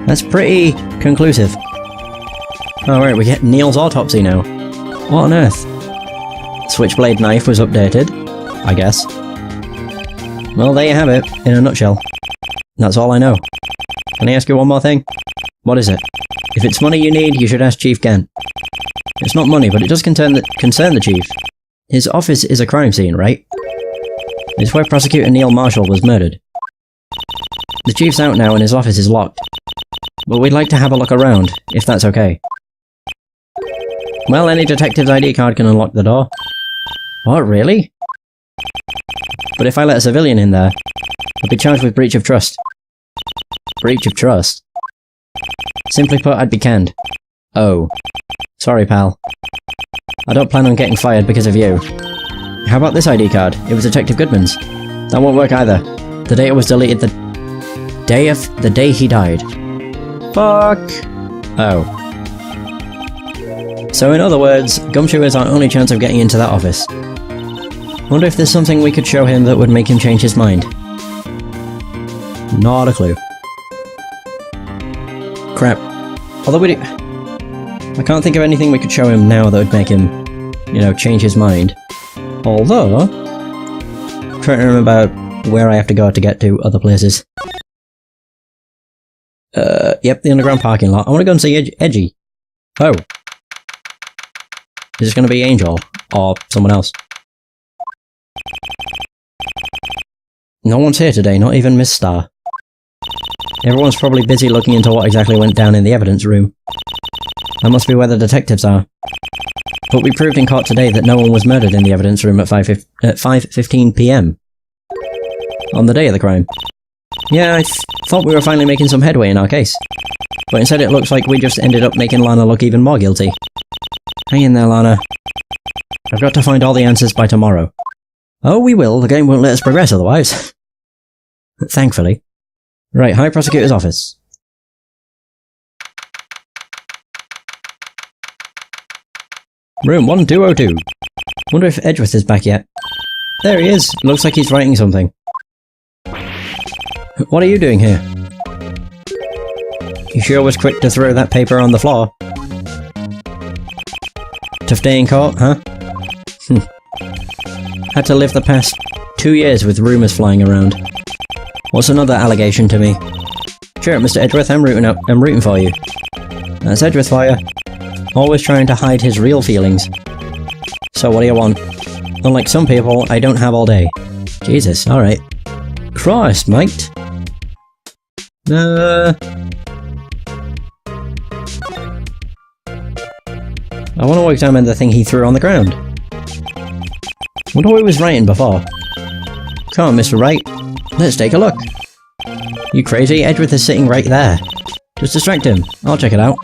That's pretty conclusive. Alright, we get Neil's autopsy now. What on earth? Switchblade knife was updated, I guess. Well, there you have it, in a nutshell. That's all I know. Can I ask you one more thing? What is it? If it's money you need, you should ask Chief Kent. It's not money, but it does concern the Chief. His office is a crime scene, right? It's where Prosecutor Neil Marshall was murdered. The Chief's out now and his office is locked. But we'd like to have a look around, if that's okay. Well, any detective's ID card can unlock the door. What, really? But if I let a civilian in there, I'd be charged with breach of trust. Breach of trust? Simply put, I'd be canned. Oh. Sorry, pal. I don't plan on getting fired because of you. How about this ID card? It was Detective Goodman's. That won't work either. The data was deleted the day he died. Fuck! Oh. So in other words, Gumshoe is our only chance of getting into that office. Wonder if there's something we could show him that would make him change his mind. Not a clue. Crap. Although I can't think of anything we could show him now that would make him, you know, change his mind. Although, I'm trying to remember where I have to go to get to other places. Yep, the underground parking lot. I want to go and see Edgy. Oh. Is it going to be Angel? Or someone else? No one's here today, not even Miss Star. Everyone's probably busy looking into what exactly went down in the evidence room. That must be where the detectives are. But we proved in court today that no one was murdered in the evidence room at 5:15 PM. On the day of the crime. Yeah, I thought we were finally making some headway in our case. But instead it looks like we just ended up making Lana look even more guilty. Hang in there, Lana. I've got to find all the answers by tomorrow. Oh, we will. The game won't let us progress otherwise. Thankfully. Right, High Prosecutor's office. Room 1202. Wonder if Edgeworth is back yet. There he is. Looks like he's writing something. What are you doing here? You sure was quick to throw that paper on the floor. Tough day in court, huh? Had to live the past 2 years with rumours flying around. What's another allegation to me? Sure, Mr. Edgeworth, I'm rooting for you. That's Edgeworth for you. Always trying to hide his real feelings. So what do you want? Unlike some people, I don't have all day. Jesus, alright. Christ, mate. I want to examine the thing he threw on the ground. Wonder what he was writing before. Come on, Mr. Wright. Let's take a look. You crazy? Edgeworth is sitting right there. Just distract him. I'll check it out.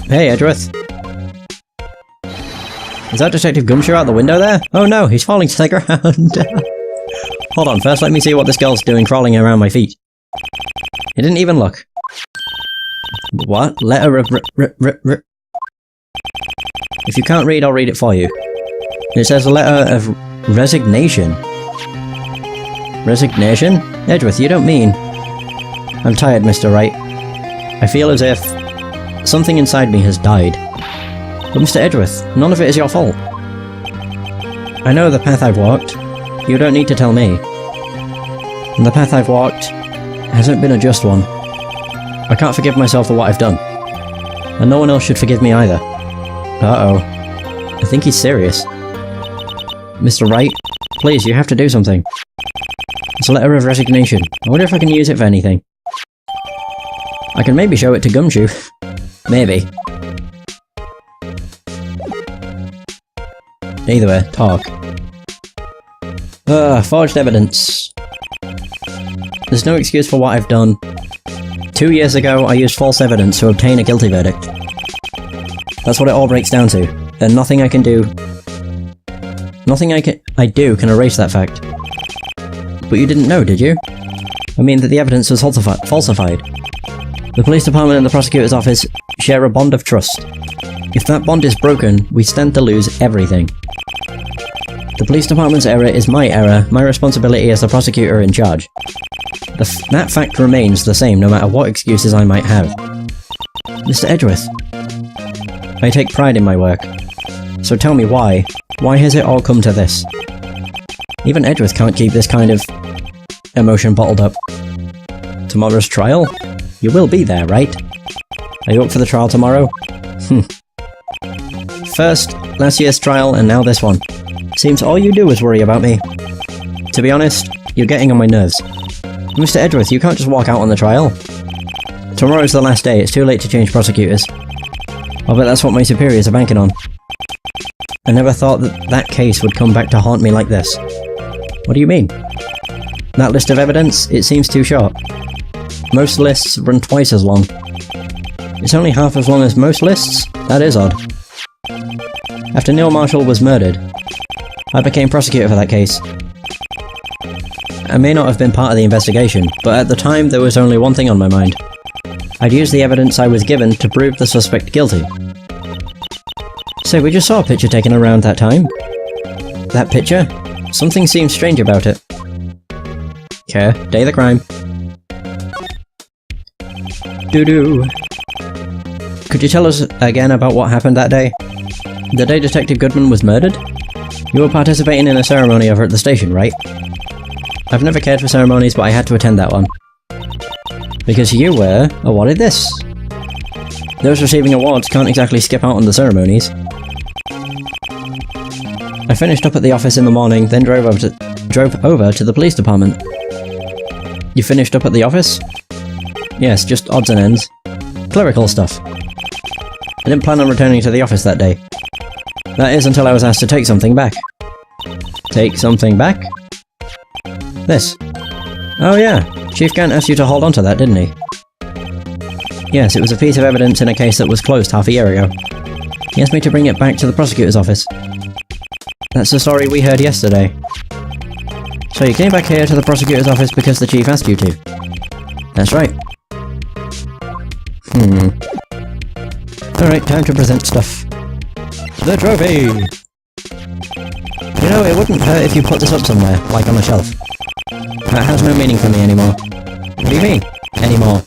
Hey, Edgeworth. Is that Detective Gumshoe out the window there? Oh no, he's falling to the ground. Hold on, first let me see what this girl's doing crawling around my feet. He didn't even look. What? Letter of If you can't read, I'll read it for you. It says a letter of resignation. Resignation? Edgeworth, you don't mean... I'm tired, Mr. Wright. I feel as if something inside me has died. But Mr. Edgeworth, none of it is your fault. I know the path I've walked. You don't need to tell me. And the path I've walked hasn't been a just one. I can't forgive myself for what I've done. And no one else should forgive me either. Uh-oh. I think he's serious. Mr. Wright, please, you have to do something. It's a letter of resignation. I wonder if I can use it for anything. I can maybe show it to Gumshoe. Maybe. Either way, talk. Forged evidence. There's no excuse for what I've done. 2 years ago, I used false evidence to obtain a guilty verdict. That's what it all breaks down to. And nothing I can do... Nothing I do can erase that fact. But you didn't know, did you? I mean that the evidence was falsified. The police department and the prosecutor's office share a bond of trust. If that bond is broken, we stand to lose everything. The police department's error is my error, my responsibility as the prosecutor in charge. That fact remains the same no matter what excuses I might have. Mr. Edgeworth, I take pride in my work. So tell me why. Why has it all come to this? Even Edgeworth can't keep this kind of emotion bottled up. Tomorrow's trial? You will be there, right? Are you up for the trial tomorrow? First, last year's trial, and now this one. Seems all you do is worry about me. To be honest, you're getting on my nerves. Mr. Edgeworth, you can't just walk out on the trial. Tomorrow's the last day, it's too late to change prosecutors. I bet that's what my superiors are banking on. I never thought that case would come back to haunt me like this. What do you mean? That list of evidence, it seems too short. Most lists run twice as long. It's only half as long as most lists? That is odd. After Neil Marshall was murdered, I became prosecutor for that case. I may not have been part of the investigation, but at the time there was only one thing on my mind. I'd use the evidence I was given to prove the suspect guilty. So we just saw a picture taken around that time. That picture? Something seems strange about it. Okay, day of the crime. Doo-doo. Could you tell us again about what happened that day? The day Detective Goodman was murdered? You were participating in a ceremony over at the station, right? I've never cared for ceremonies, but I had to attend that one. Because you were awarded this. Those receiving awards can't exactly skip out on the ceremonies. I finished up at the office in the morning, then drove over to the police department. You finished up at the office? Yes, just odds and ends. Clerical stuff. I didn't plan on returning to the office that day. That is until I was asked to take something back. Take something back? This. Oh yeah, Chief Gant asked you to hold on to that, didn't he? Yes, it was a piece of evidence in a case that was closed half a year ago. He asked me to bring it back to the prosecutor's office. That's the story we heard yesterday. So you came back here to the prosecutor's office because the chief asked you to? That's right. Alright, time to present stuff. The trophy! You know, it wouldn't hurt if you put this up somewhere, like on a shelf. That has no meaning for me anymore. What do you mean, anymore?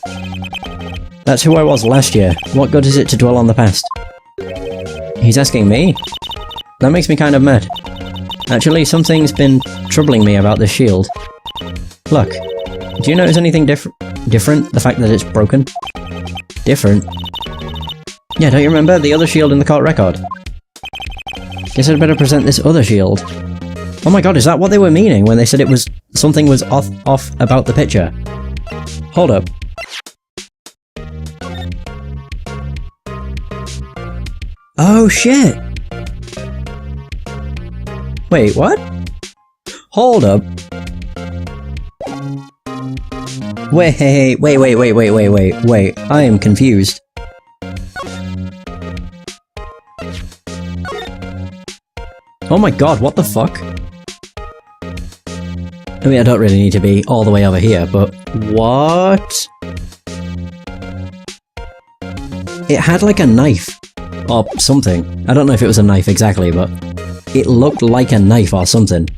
That's who I was last year. What good is it to dwell on the past? He's asking me? That makes me kind of mad. Actually, something's been troubling me about this shield. Look, do you notice anything different? The fact that it's broken? Different? Yeah, don't you remember? The other shield in the court record. Guess I'd better present this other shield. Oh my god, is that what they were meaning when they said it was... something was off about the picture? Hold up. Oh shit! Wait, what? Hold up. Wait, I am confused. Oh my god, what the fuck? I mean, I don't really need to be all the way over here, but... what? It had like a knife. Or something. I don't know if it was a knife exactly, but... it looked like a knife or something.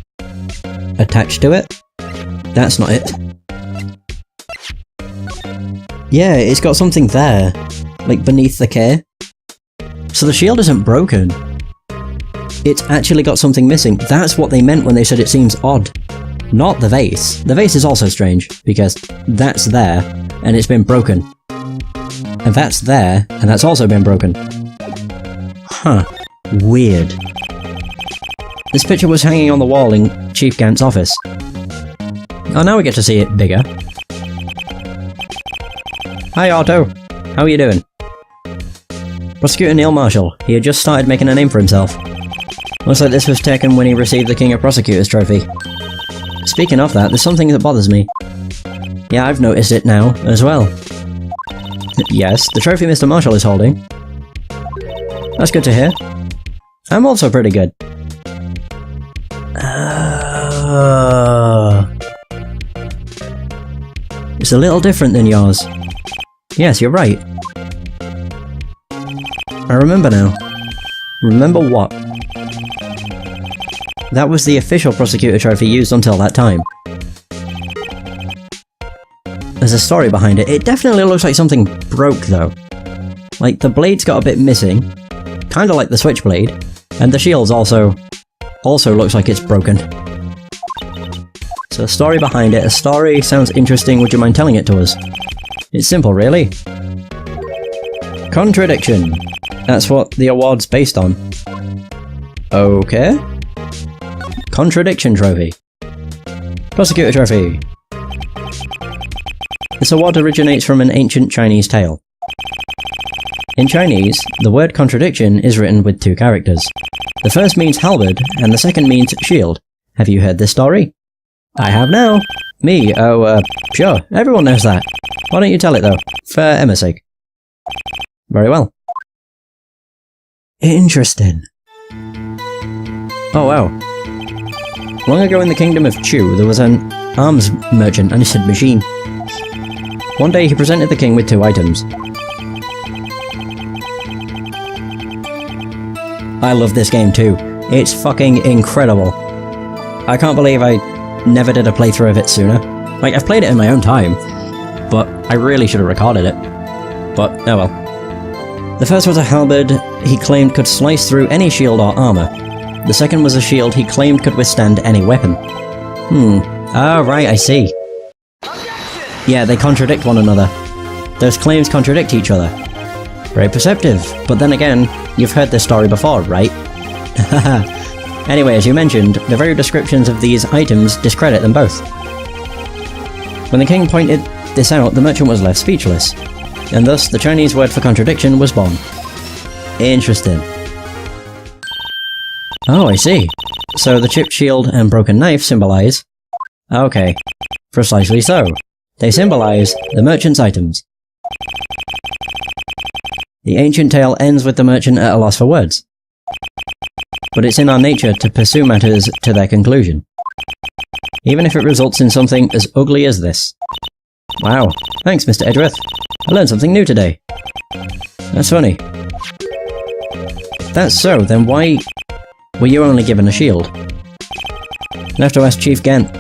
Attached to it? That's not it. Yeah, it's got something there. Like beneath the K. So the shield isn't broken. It's actually got something missing. That's what they meant when they said it seems odd. Not the vase. The vase is also strange, because that's there, and it's been broken. And that's there, and that's also been broken. Huh. Weird. This picture was hanging on the wall in Chief Gant's office. Oh, now we get to see it bigger. Hi, Otto. How are you doing? Prosecutor Neil Marshall. He had just started making a name for himself. Looks like this was taken when he received the King of Prosecutors trophy. Speaking of that, there's something that bothers me. Yeah, I've noticed it now, as well. Yes, the trophy Mr. Marshall is holding. That's good to hear. I'm also pretty good. It's a little different than yours. Yes, you're right. I remember now. Remember what? That was the official prosecutor trophy used until that time. there's a story behind it. It definitely looks like something broke though. Like the blade's got a bit missing, kind of like the switchblade, and the shield's also looks like it's broken. So a story behind it. A story sounds interesting. Would you mind telling it to us? It's simple, really. Contradiction. That's what the award's based on. Okay. Contradiction trophy. Prosecutor trophy. This award originates from an ancient Chinese tale. In Chinese, the word contradiction is written with 2 characters. The first means halberd, and the second means shield. Have you heard this story? I have now. Me? Oh, sure. Everyone knows that. Why don't you tell it though? For Emma's sake. Very well. Interesting. Oh wow. Long ago in the kingdom of Chu, there was an arms merchant and he said machine. One day he presented the king with 2 items. I love this game too. It's fucking incredible. I can't believe I never did a playthrough of it sooner. Like, I've played it in my own time, but I really should have recorded it. But, oh well. The first was a halberd he claimed could slice through any shield or armor. The second was a shield he claimed could withstand any weapon. Ah, right, I see. Yeah, they contradict one another. Those claims contradict each other. Very perceptive, but then again, you've heard this story before, right? Anyway, as you mentioned, the very descriptions of these items discredit them both. When the king pointed this out, the merchant was left speechless, and thus the Chinese word for contradiction was born. Interesting. Oh, I see. So the chipped shield and broken knife symbolize... Okay, precisely so. They symbolize the merchant's items. The ancient tale ends with the merchant at a loss for words. But it's in our nature to pursue matters to their conclusion. Even if it results in something as ugly as this. Wow, thanks Mr. Edgeworth. I learned something new today. That's funny. If that's so, then why were you only given a shield? I'll have to ask Chief Gent.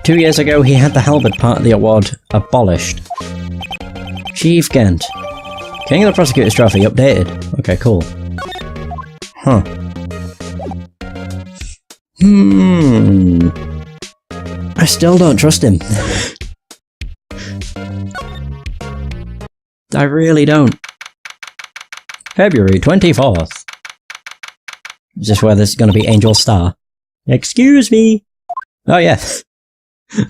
2 years ago he had the halberd part of the award abolished. Chief Gent. King of the Prosecutor's Trophy updated. Okay, cool. Huh. I still don't trust him. I really don't. February 24th. Is this where there's gonna be Angel Star? Excuse me! Oh yeah.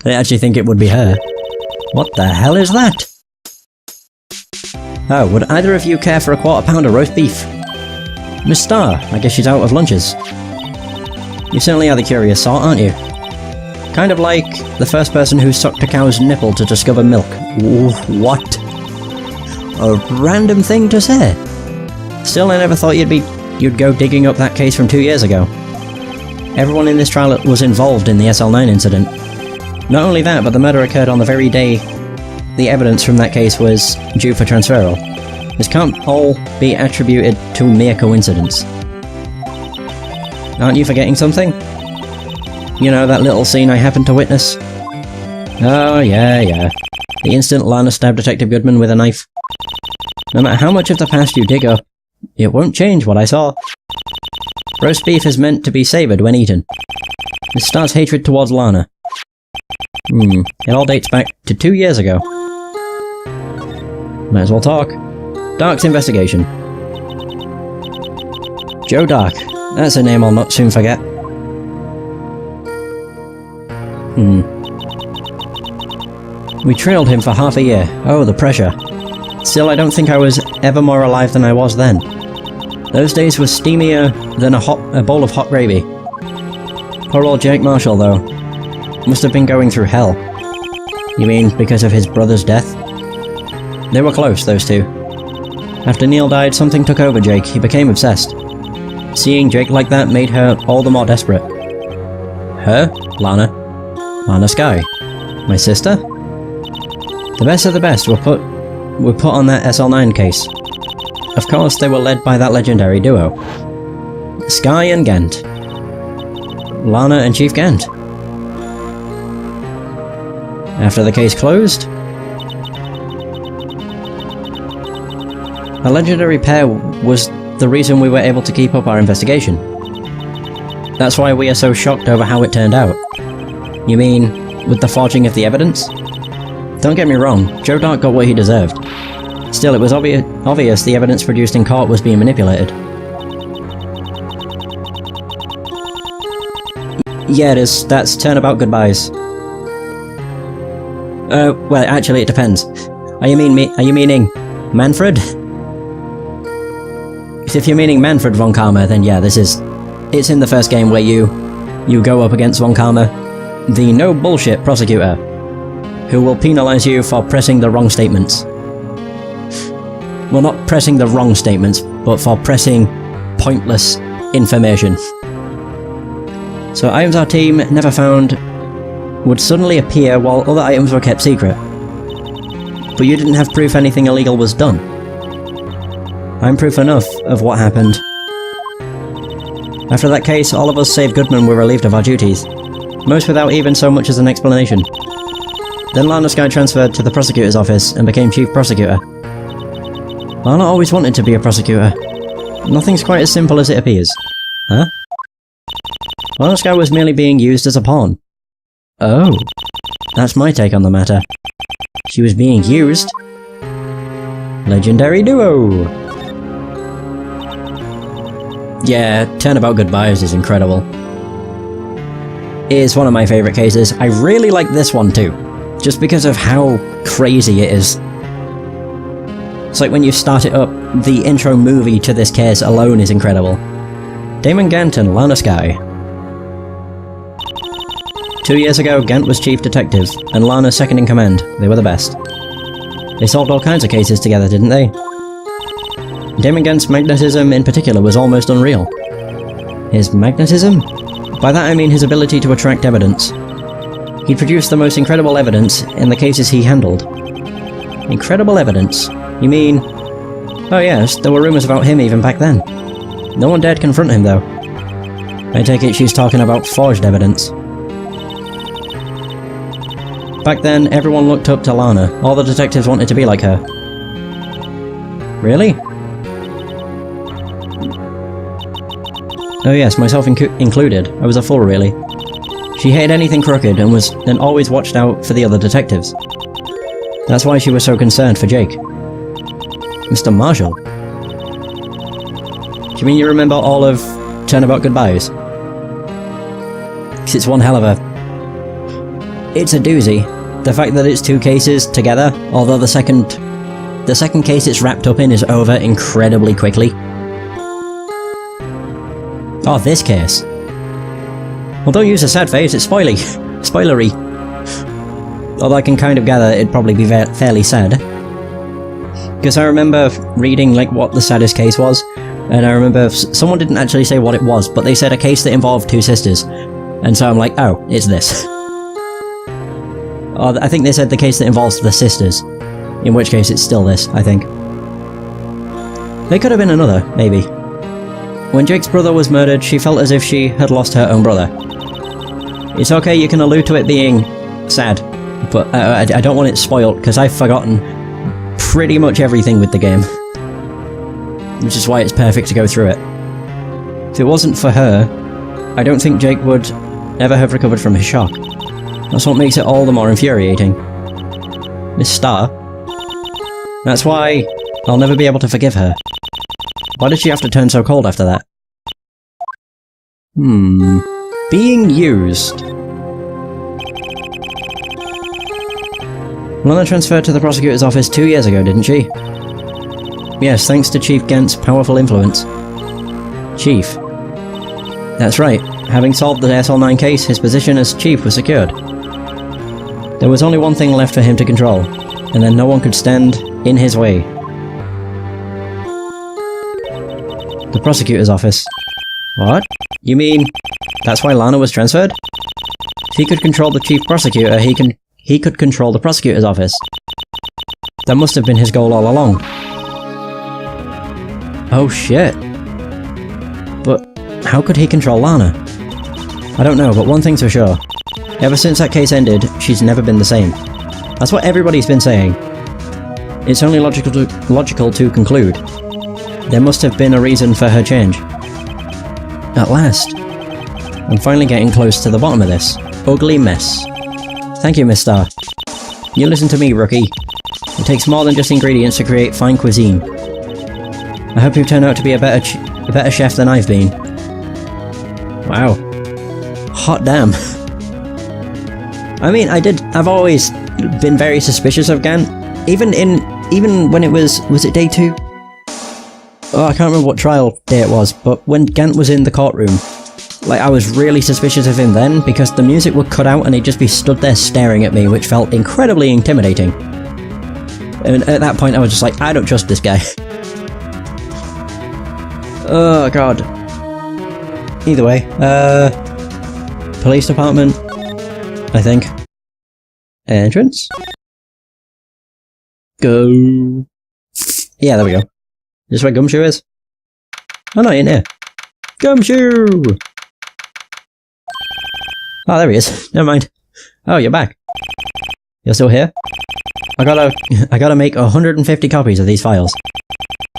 I actually think it would be her. What the hell is that? Oh, would either of you care for a £1/4 of roast beef? Miss Star, I guess she's out of lunches. You certainly are the curious sort, aren't you? Kind of like the first person who sucked a cow's nipple to discover milk. What? A random thing to say. Still, I never thought you'd go digging up that case from 2 years ago. Everyone in this trial was involved in the SL9 incident. Not only that, but the murder occurred on the very day the evidence from that case was due for transferal. This can't all be attributed to mere coincidence. Aren't you forgetting something? You know, that little scene I happened to witness? Oh, yeah. The instant Lana stabbed Detective Goodman with a knife. No matter how much of the past you dig up, it won't change what I saw. Roast beef is meant to be savoured when eaten. This starts hatred towards Lana. It all dates back to 2 years ago. Might as well talk. Dark's investigation. Joe Dark. That's a name I'll not soon forget. We trailed him for half a year. Oh, the pressure. Still, I don't think I was ever more alive than I was then. Those days were steamier than a bowl of hot gravy. Poor old Jake Marshall, though. Must have been going through hell. You mean because of his brother's death? They were close, those two. After Neil died, something took over Jake. He became obsessed. Seeing Jake like that made her all the more desperate. Her? Lana. Lana Skye. My sister? The best of the best were put on that SL9 case. Of course, they were led by that legendary duo. Skye and Gent. Lana and Chief Gent. After the case closed, A legendary pair was the reason we were able to keep up our investigation. That's why we are so shocked over how it turned out. You mean, with the forging of the evidence? Don't get me wrong, Joe Dark got what he deserved. Still, it was obvious the evidence produced in court was being manipulated. Yeah, it is. That's turnabout goodbyes. Well, actually, it depends. Are you meaning Manfred? If you're meaning Manfred von Karma, then yeah, it's in the first game where you go up against von Karma, the no bullshit prosecutor, who will penalise you for pressing the wrong statements. Well, not pressing the wrong statements, but for pressing pointless information. So items our team never found would suddenly appear while other items were kept secret. But you didn't have proof anything illegal was done. I'm proof enough of what happened. After that case, all of us save Goodman were relieved of our duties, most without even so much as an explanation. Then Lana Skye transferred to the prosecutor's office and became chief prosecutor. Lana always wanted to be a prosecutor. Nothing's quite as simple as it appears. Huh? Lana Skye was merely being used as a pawn. Oh. That's my take on the matter. She was being used. Legendary duo! Yeah, Turnabout Goodbyes is incredible. It is one of my favourite cases. I really like this one too, just because of how crazy it is. It's like when you start it up, the intro movie to this case alone is incredible. Damon Gant and Lana Skye. 2 years ago, Gant was chief detective, and Lana second in command. They were the best. They solved all kinds of cases together, didn't they? Damon Gant's magnetism in particular was almost unreal. His magnetism? By that I mean his ability to attract evidence. He produced the most incredible evidence in the cases he handled. Incredible evidence? You mean... Oh yes, there were rumours about him even back then. No one dared confront him though. I take it she's talking about forged evidence. Back then, everyone looked up to Lana. All the detectives wanted to be like her. Really? Oh yes, myself included. I was a fool, really. She hated anything crooked and always watched out for the other detectives. That's why she was so concerned for Jake. Mr. Marshall? Do you mean you remember all of Turnabout Goodbyes? 'Cause it's one hell of a... It's a doozy. The fact that it's two cases together, although the second case it's wrapped up in is over incredibly quickly. Oh, this case. Well, don't use a sad face, it's spoilery. Although I can kind of gather it'd probably be fairly sad. Because I remember reading like what the saddest case was, and I remember someone didn't actually say what it was, but they said a case that involved two sisters. And so I'm like, oh, it's this. Or I think they said the case that involves the sisters. In which case it's still this, I think. There could have been another, maybe. When Jake's brother was murdered, she felt as if she had lost her own brother. It's okay, you can allude to it being sad, but I don't want it spoilt, because I've forgotten pretty much everything with the game. Which is why it's perfect to go through it. If it wasn't for her, I don't think Jake would ever have recovered from his shock. That's what makes it all the more infuriating. Miss Starr? That's why I'll never be able to forgive her. Why did she have to turn so cold after that? Being used. Lana transferred to the prosecutor's office 2 years ago, didn't she? Yes, thanks to Chief Gant's powerful influence. Chief. That's right. Having solved the SL9 case, his position as chief was secured. There was only one thing left for him to control, and then no one could stand in his way. The prosecutor's office. What? You mean that's why Lana was transferred? If he could control the chief prosecutor, he could control the prosecutor's office. That must have been his goal all along. Oh shit. But how could he control Lana? I don't know, but one thing's for sure. Ever since that case ended, she's never been the same. That's what everybody's been saying. It's only logical to conclude. There must have been a reason for her change. At last. I'm finally getting close to the bottom of this ugly mess. Thank you, Miss Star. You listen to me, rookie. It takes more than just ingredients to create fine cuisine. I hope you turn out to be a better chef than I've been. Wow. Hot damn. I mean, I've always been very suspicious of Gant. Even when it was it day 2? Oh, I can't remember what trial day it was, but when Gant was in the courtroom, like, I was really suspicious of him then, because the music would cut out and he'd just be stood there staring at me, which felt incredibly intimidating. And at that point I was just like, I don't trust this guy. Oh god. Either way, police department, I think. Entrance? Go. Yeah, there we go. Is this where Gumshoe is? Oh no, in here. Gumshoe! Oh, there he is. Never mind. Oh, you're back. You're still here? I gotta make 150 copies of these files.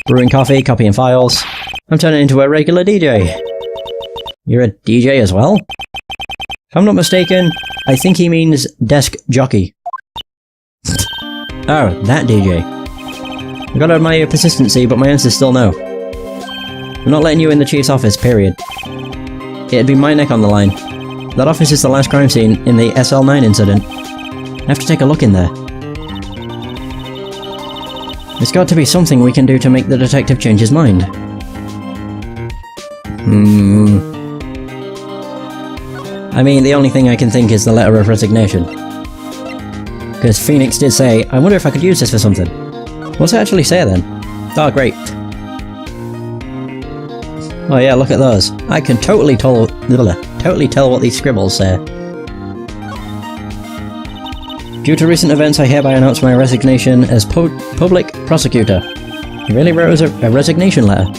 Brewing coffee, copying files. I'm turning into a regular DJ. You're a DJ as well? If I'm not mistaken, I think he means desk jockey. Oh, that DJ. I gotta admire your persistency, but my answer's still no. I'm not letting you in the chief's office, period. It'd be my neck on the line. That office is the last crime scene in the SL9 incident. I have to take a look in there. There's got to be something we can do to make the detective change his mind. I mean, the only thing I can think is the letter of resignation. Because Phoenix did say, I wonder if I could use this for something. What's it actually say then? Oh, great. Oh yeah, look at those. I can totally tell what these scribbles say. Due to recent events, I hereby announce my resignation as public prosecutor. He really wrote us a resignation letter.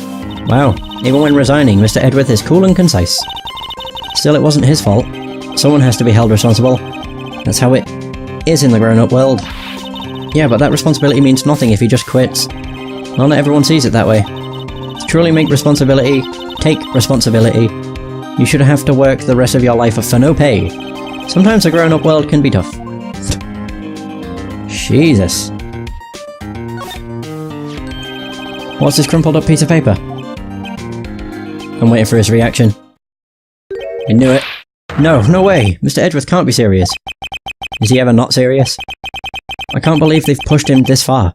Wow, even when resigning, Mr. Edgeworth is cool and concise. Still, it wasn't his fault. Someone has to be held responsible. That's how it is in the grown-up world. Yeah, but that responsibility means nothing if he just quits. Well, not everyone sees it that way. To truly take responsibility, you should have to work the rest of your life for no pay. Sometimes the grown-up world can be tough. Jesus. What's this crumpled up piece of paper? I'm waiting for his reaction. I knew it. No way! Mr. Edgeworth can't be serious. Is he ever not serious? I can't believe they've pushed him this far.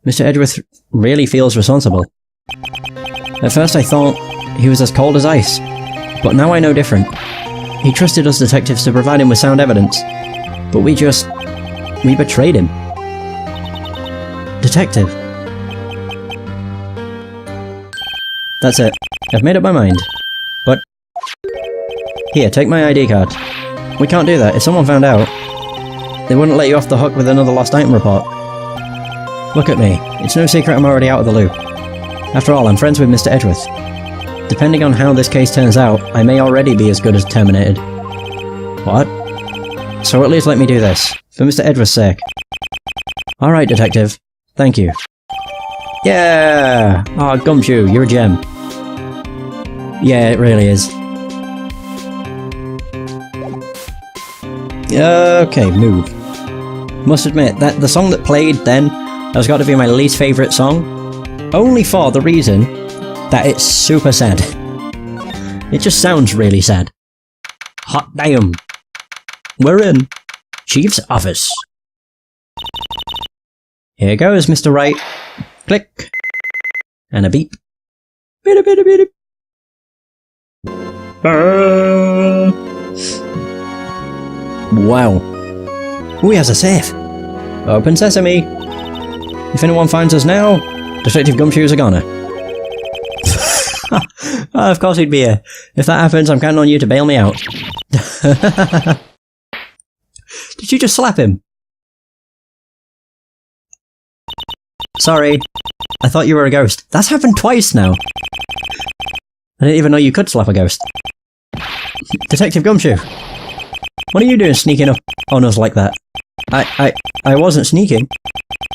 Mr. Edgeworth really feels responsible. At first I thought he was as cold as ice, but now I know different. He trusted us detectives to provide him with sound evidence, but we betrayed him. Detective. That's it. I've made up my mind. But... Here, take my ID card. We can't do that. If someone found out, they wouldn't let you off the hook with another lost item report. Look at me. It's no secret I'm already out of the loop. After all, I'm friends with Mr. Edgeworth. Depending on how this case turns out, I may already be as good as terminated. What? So at least let me do this, for Mr. Edgeworth's sake. Alright, detective. Thank you. Yeah! Aw, Gumshoe, you're a gem. Yeah, it really is. Okay, move. Must admit, that the song that played then has got to be my least favourite song. Only for the reason that it's super sad. It just sounds really sad. Hot damn. We're in Chief's office. Here goes, Mr. Wright. Click. And a beep. Beep, beep, beep, beep. Wow. Ooh, he has a safe. Open sesame. If anyone finds us now, Detective Gumshoe's a goner. Oh, of course he'd be here. If that happens, I'm counting on you to bail me out. Did you just slap him? Sorry. I thought you were a ghost. That's happened twice now. I didn't even know you could slap a ghost. Detective Gumshoe. What are you doing sneaking up on us like that? I wasn't sneaking.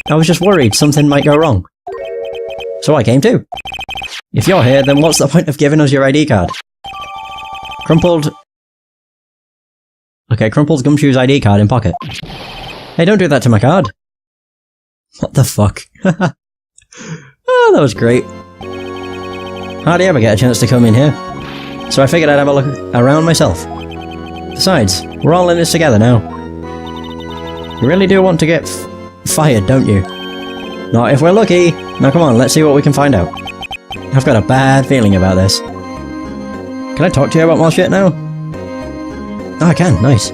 I was just worried something might go wrong. So I came too. If you're here, then what's the point of giving us your ID card? Crumpled Gumshoe's ID card in pocket. Hey, don't do that to my card. What the fuck? Oh, that was great. Hardly ever get a chance to come in here. So I figured I'd have a look around myself. Besides, we're all in this together now. You really do want to get fired, don't you? Not if we're lucky. Now come on, let's see what we can find out. I've got a bad feeling about this. Can I talk to you about more shit now? Oh, I can. Nice.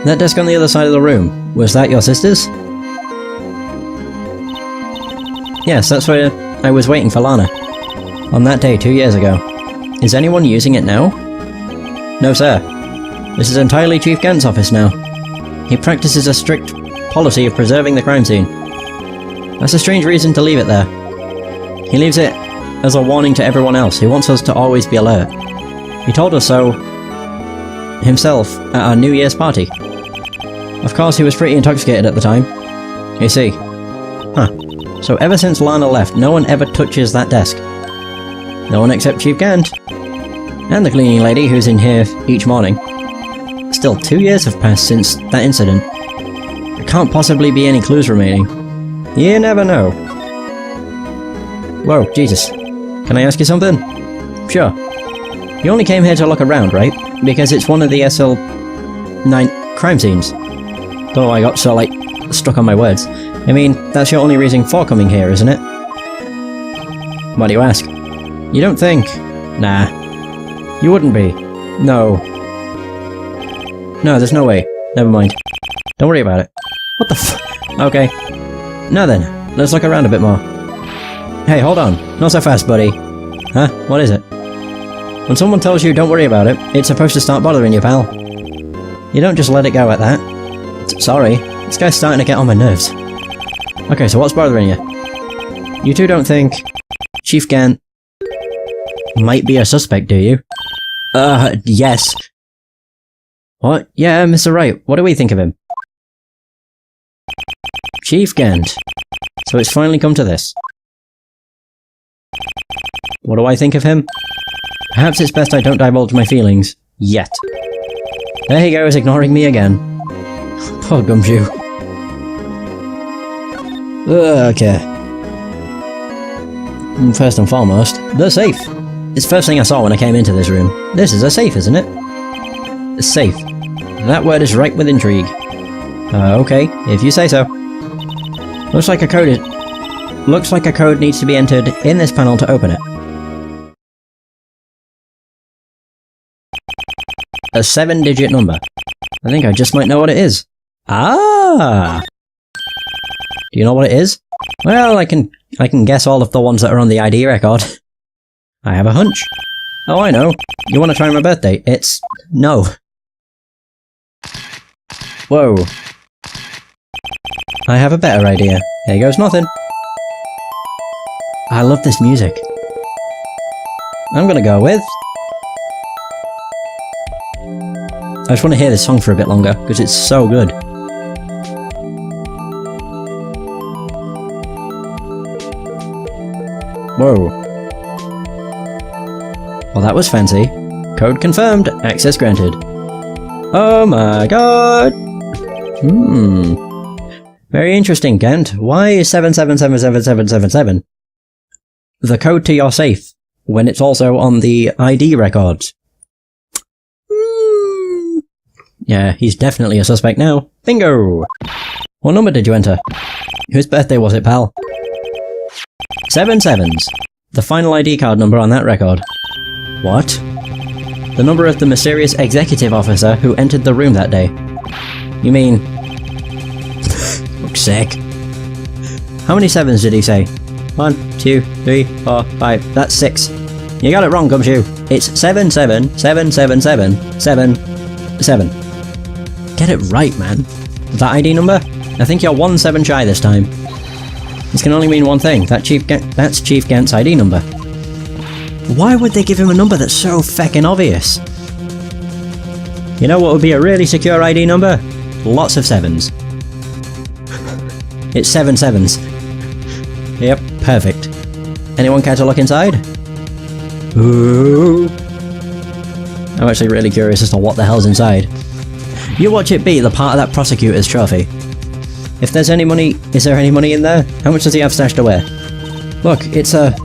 That desk on the other side of the room, was that your sister's? Yes, that's where I was waiting for Lana. On that day 2 years ago. Is anyone using it now? No, sir. This is entirely Chief Gant's office now. He practices a strict policy of preserving the crime scene. That's a strange reason to leave it there. He leaves it as a warning to everyone else. He wants us to always be alert. He told us so himself at our New Year's party. Of course, he was pretty intoxicated at the time. You see. Huh. So ever since Lana left, no one ever touches that desk. No one except Chief Gant. And the cleaning lady who's in here each morning. Still, 2 years have passed since that incident. There can't possibly be any clues remaining. You never know. Whoa, Jesus. Can I ask you something? Sure. You only came here to look around, right? Because it's one of the SL9 crime scenes. Don't know why I got so, stuck on my words. I mean, that's your only reason for coming here, isn't it? Why do you ask? You don't think? Nah. You wouldn't be. No. No, there's no way. Never mind. Don't worry about it. What the f- Okay. Now then, let's look around a bit more. Hey, hold on. Not so fast, buddy. Huh? What is it? When someone tells you don't worry about it, it's supposed to start bothering you, pal. You don't just let it go at that. Sorry. This guy's starting to get on my nerves. Okay, so what's bothering you? You two don't think Chief Gant might be a suspect, do you? Yes. What? Yeah, Mr. Wright, what do we think of him? Chief Gant. So it's finally come to this. What do I think of him? Perhaps it's best I don't divulge my feelings. Yet. There he goes, ignoring me again. Poor Gumshoe. Okay. First and foremost, the safe. It's the first thing I saw when I came into this room. This is a safe, isn't it? A safe. That word is ripe with intrigue. Okay, if you say so. Looks like a code needs to be entered in this panel to open it. A 7-digit number. I think I just might know what it is. Ah! Do you know what it is? Well, I can guess all of the ones that are on the ID record. I have a hunch. Oh, I know. You want to try my birthday? It's... no. Whoa. I have a better idea. Here goes nothing. I love this music. I'm gonna go with... I just want to hear this song for a bit longer, because it's so good. Whoa. Well, that was fancy. Code confirmed. Access granted. Oh my god! Very interesting, Gant. Why is 777777 the code to your safe, when it's also on the ID records? Yeah, he's definitely a suspect now. Bingo! What number did you enter? Whose birthday was it, pal? 7 sevens. The final ID card number on that record. What? The number of the mysterious executive officer who entered the room that day. You mean... Looks sick. How many sevens did he say? 1, 2, 3, 4, 5. That's 6. You got it wrong, Gumshoe. It's 7777777. Get it right, man. That ID number? I think you're 1 7 shy this time. This can only mean one thing. That's Chief Gant's ID number. Why would they give him a number that's so feckin' obvious? You know what would be a really secure ID number? Lots of 7s. It's 7 7s. Yep, perfect. Anyone care to look inside? Ooh. I'm actually really curious as to what the hell's inside. You watch it be the part of that prosecutor's trophy. If there's any money, is there any money in there? How much does he have stashed away? Look, it's a,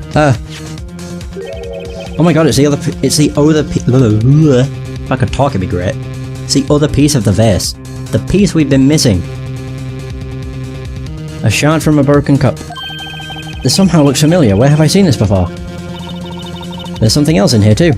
oh my god, it's the other if I could talk it'd be great. It's the other piece of the vase. The piece we've been missing. A shard from a broken cup. This somehow looks familiar. Where have I seen this before? There's something else in here too.